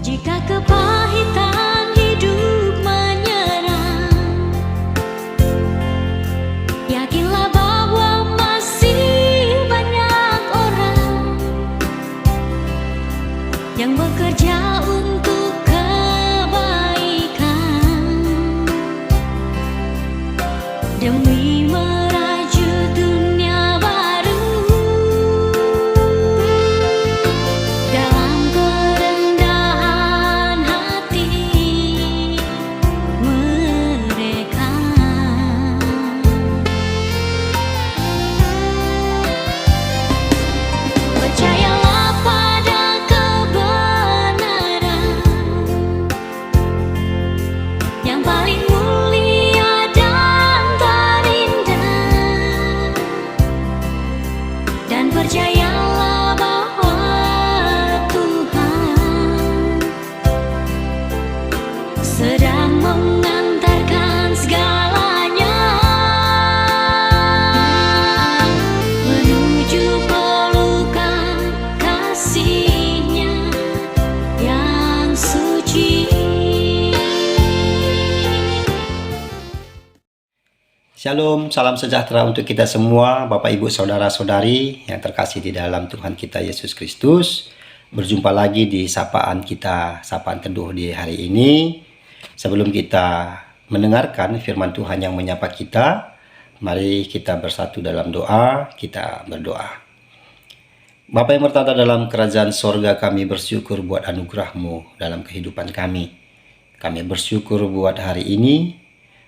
Jika kepahitan hidup menyerang, yakinlah bahwa masih banyak orang yang bekerja untuk kebaikan demi merajut dunia baru. Dalam kerendahan hati mereka, percayalah pada kebenaran yang paling mulia dan terindah, dan percayalah bahwa Tuhan sedang mengantarkan segalanya menuju pelukan kasih-Nya yang suci. Shalom, salam sejahtera untuk kita semua, Bapak Ibu Saudara-saudari yang terkasih di dalam Tuhan kita Yesus Kristus. Berjumpa lagi di sapaan teduh di hari ini. Sebelum kita mendengarkan firman Tuhan yang menyapa kita, mari kita bersatu dalam doa, kita berdoa. Bapa yang bertata dalam kerajaan sorga, kami bersyukur buat anugerah-Mu dalam kehidupan kami. Kami bersyukur buat hari ini,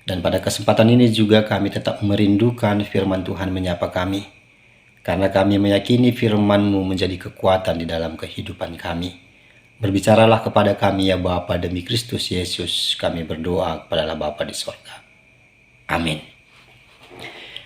dan pada kesempatan ini juga kami tetap merindukan firman Tuhan menyapa kami. Karena kami meyakini firman-Mu menjadi kekuatan di dalam kehidupan kami. Berbicaralah kepada kami ya Bapa, demi Kristus Yesus kami berdoa kepada Bapa di sorga. Amin.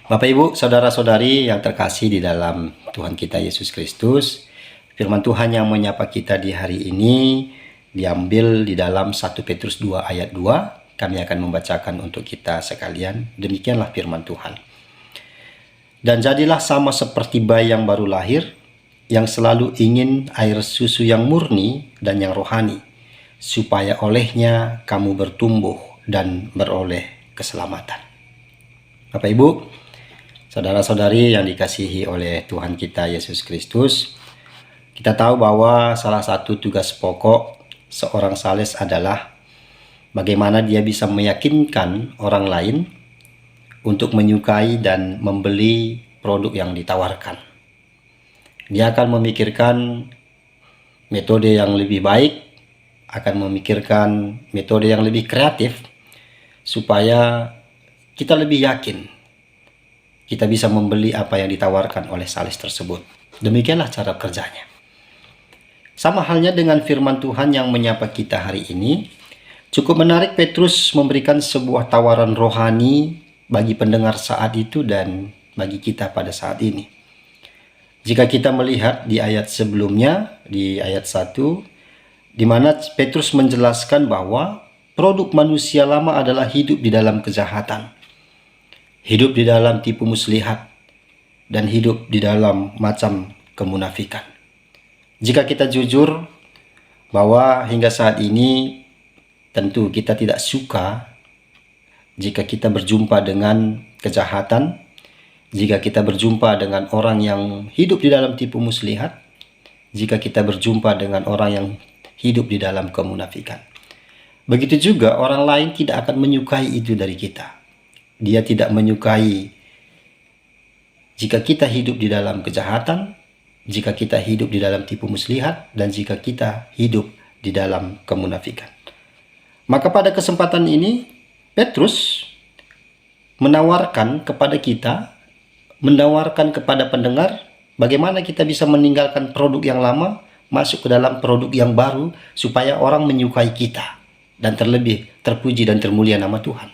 Bapak Ibu, Saudara-saudari yang terkasih di dalam Tuhan kita Yesus Kristus, firman Tuhan yang menyapa kita di hari ini diambil di dalam 1 Petrus 2 ayat 2. Kami akan membacakan untuk kita sekalian. Demikianlah firman Tuhan. Dan jadilah sama seperti bayi yang baru lahir, yang selalu ingin air susu yang murni dan yang rohani, supaya olehnya kamu bertumbuh dan beroleh keselamatan. Bapak Ibu, saudara-saudari yang dikasihi oleh Tuhan kita Yesus Kristus, kita tahu bahwa salah satu tugas pokok seorang sales adalah bagaimana dia bisa meyakinkan orang lain untuk menyukai dan membeli produk yang ditawarkan. Dia akan memikirkan metode yang lebih baik, akan memikirkan metode yang lebih kreatif, supaya kita lebih yakin kita bisa membeli apa yang ditawarkan oleh sales tersebut. Demikianlah cara kerjanya. Sama halnya dengan firman Tuhan yang menyapa kita hari ini. Cukup menarik Petrus memberikan sebuah tawaran rohani bagi pendengar saat itu dan bagi kita pada saat ini. Jika kita melihat di ayat sebelumnya, di ayat 1, di mana Petrus menjelaskan bahwa produk manusia lama adalah hidup di dalam kejahatan, hidup di dalam tipu muslihat, dan hidup di dalam macam kemunafikan. Jika kita jujur bahwa hingga saat ini tentu kita tidak suka jika kita berjumpa dengan kejahatan, jika kita berjumpa dengan orang yang hidup di dalam tipu muslihat, jika kita berjumpa dengan orang yang hidup di dalam kemunafikan. Begitu juga orang lain tidak akan menyukai itu dari kita. Dia tidak menyukai jika kita hidup di dalam kejahatan, jika kita hidup di dalam tipu muslihat, dan jika kita hidup di dalam kemunafikan. Maka pada kesempatan ini, Petrus menawarkan kepada kita, menawarkan kepada pendengar, bagaimana kita bisa meninggalkan produk yang lama, masuk ke dalam produk yang baru, supaya orang menyukai kita, dan terlebih terpuji dan termulia nama Tuhan.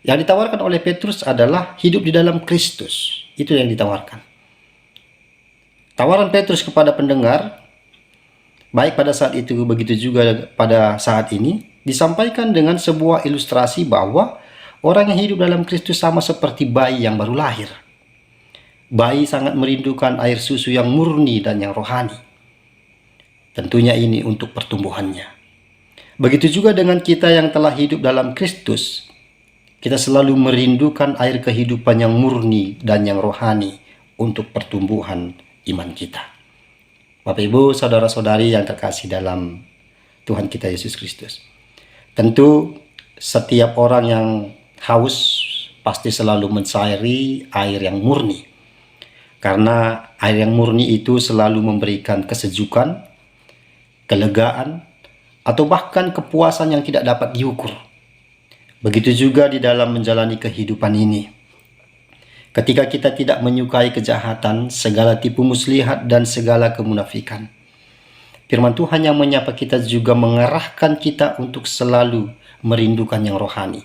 Yang ditawarkan oleh Petrus adalah hidup di dalam Kristus. Itu yang ditawarkan. Tawaran Petrus kepada pendengar, baik pada saat itu begitu juga pada saat ini, disampaikan dengan sebuah ilustrasi bahwa orang yang hidup dalam Kristus sama seperti bayi yang baru lahir. Bayi sangat merindukan air susu yang murni dan yang rohani. Tentunya ini untuk pertumbuhannya. Begitu juga dengan kita yang telah hidup dalam Kristus. Kita selalu merindukan air kehidupan yang murni dan yang rohani untuk pertumbuhan iman kita. Bapak Ibu, saudara-saudari yang terkasih dalam Tuhan kita Yesus Kristus. Tentu setiap orang yang haus pasti selalu mencari air yang murni. Karena air yang murni itu selalu memberikan kesejukan, kelegaan, atau bahkan kepuasan yang tidak dapat diukur. Begitu juga di dalam menjalani kehidupan ini. Ketika kita tidak menyukai kejahatan, segala tipu muslihat, dan segala kemunafikan. Firman Tuhan yang menyapa kita juga mengarahkan kita untuk selalu merindukan yang rohani.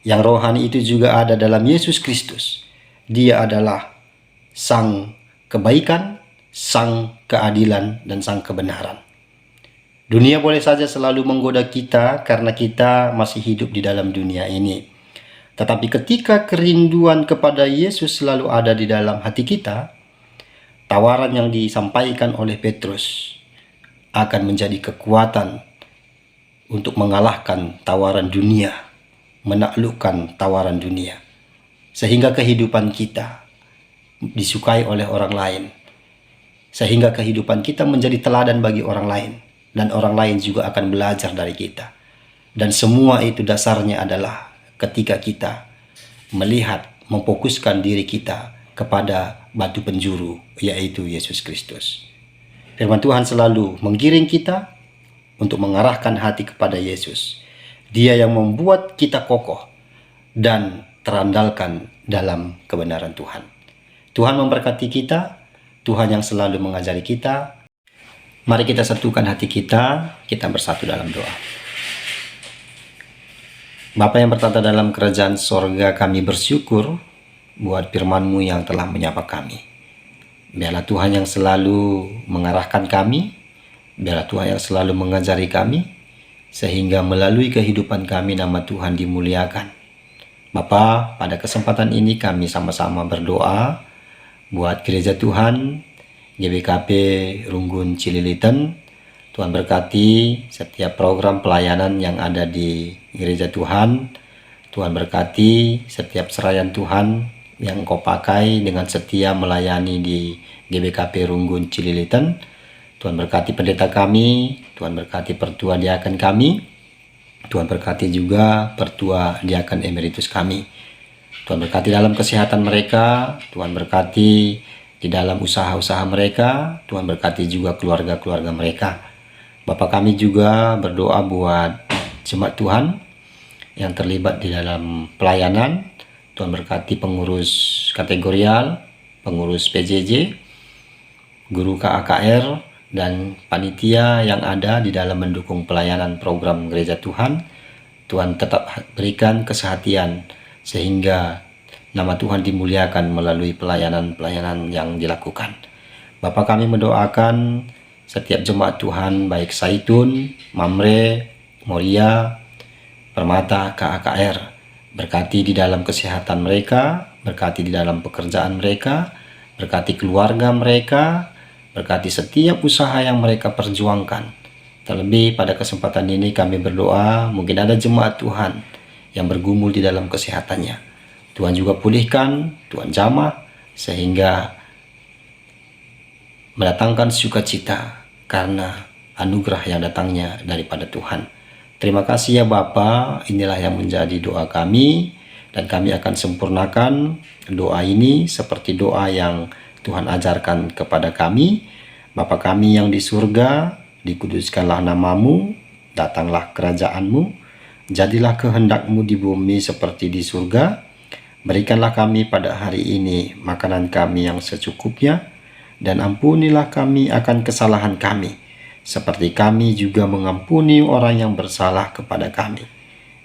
Yang rohani itu juga ada dalam Yesus Kristus. Dia adalah sang kebaikan, sang keadilan, dan sang kebenaran. Dunia boleh saja selalu menggoda kita karena kita masih hidup di dalam dunia ini. Tetapi ketika kerinduan kepada Yesus selalu ada di dalam hati kita, tawaran yang disampaikan oleh Petrus akan menjadi kekuatan untuk mengalahkan tawaran dunia, menaklukkan tawaran dunia. Sehingga kehidupan kita disukai oleh orang lain. Sehingga kehidupan kita menjadi teladan bagi orang lain. Dan orang lain juga akan belajar dari kita. Dan semua itu dasarnya adalah ketika kita melihat, memfokuskan diri kita kepada batu penjuru, yaitu Yesus Kristus. Firman Tuhan selalu menggiring kita untuk mengarahkan hati kepada Yesus. Dia yang membuat kita kokoh dan terandalkan dalam kebenaran Tuhan. Tuhan memberkati kita, Tuhan yang selalu mengajari kita. Mari kita satukan hati kita bersatu dalam doa. Bapa yang bertata dalam kerajaan sorga, kami bersyukur buat firman-Mu yang telah menyapa kami. Biarlah Tuhan yang selalu mengarahkan kami, biarlah Tuhan yang selalu mengajari kami, sehingga melalui kehidupan kami nama Tuhan dimuliakan. Bapa, pada kesempatan ini kami sama-sama berdoa buat gereja Tuhan, GBKP Runggun Cililitan. Tuhan berkati setiap program pelayanan yang ada di gereja Tuhan. Tuhan berkati setiap serayan Tuhan yang Engkau pakai dengan setia melayani di GBKP Runggun Cililitan. Tuhan berkati pendeta kami, Tuhan berkati pertua diaken kami, Tuhan berkati juga pertua diaken emeritus kami. Tuhan berkati dalam kesehatan mereka, Tuhan berkati di dalam usaha-usaha mereka, Tuhan berkati juga keluarga-keluarga mereka. Bapak kami juga berdoa buat jemaat Tuhan yang terlibat di dalam pelayanan. Tuhan berkati pengurus kategorial, pengurus PJJ, guru KAKR, dan panitia yang ada di dalam mendukung pelayanan program gereja Tuhan. Tuhan tetap berikan kesehatan sehingga nama Tuhan dimuliakan melalui pelayanan-pelayanan yang dilakukan. Bapak kami mendoakan setiap jemaat Tuhan, baik Saitun, Mamre, Moria, Permata, KAKR. Berkati di dalam kesehatan mereka, berkati di dalam pekerjaan mereka, berkati keluarga mereka, berkati setiap usaha yang mereka perjuangkan. Terlebih pada kesempatan ini kami berdoa, mungkin ada jemaat Tuhan yang bergumul di dalam kesehatannya. Tuhan juga pulihkan, Tuhan jamah, sehingga mendatangkan sukacita karena anugerah yang datangnya daripada Tuhan. Terima kasih ya Bapa, inilah yang menjadi doa kami, dan kami akan sempurnakan doa ini seperti doa yang Tuhan ajarkan kepada kami. Bapa kami yang di surga, dikuduskanlah namamu, datanglah kerajaanmu, jadilah kehendak-Mu di bumi seperti di surga. Berikanlah kami pada hari ini makanan kami yang secukupnya, dan ampunilah kami akan kesalahan kami, seperti kami juga mengampuni orang yang bersalah kepada kami.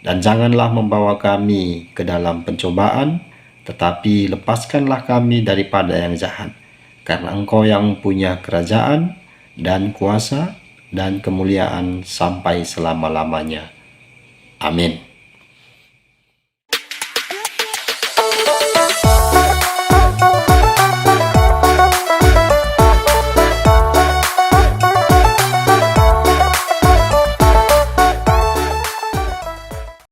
Dan janganlah membawa kami ke dalam pencobaan, tetapi lepaskanlah kami daripada yang jahat. Karena Engkau yang punya kerajaan, dan kuasa, dan kemuliaan sampai selama-lamanya. Amin.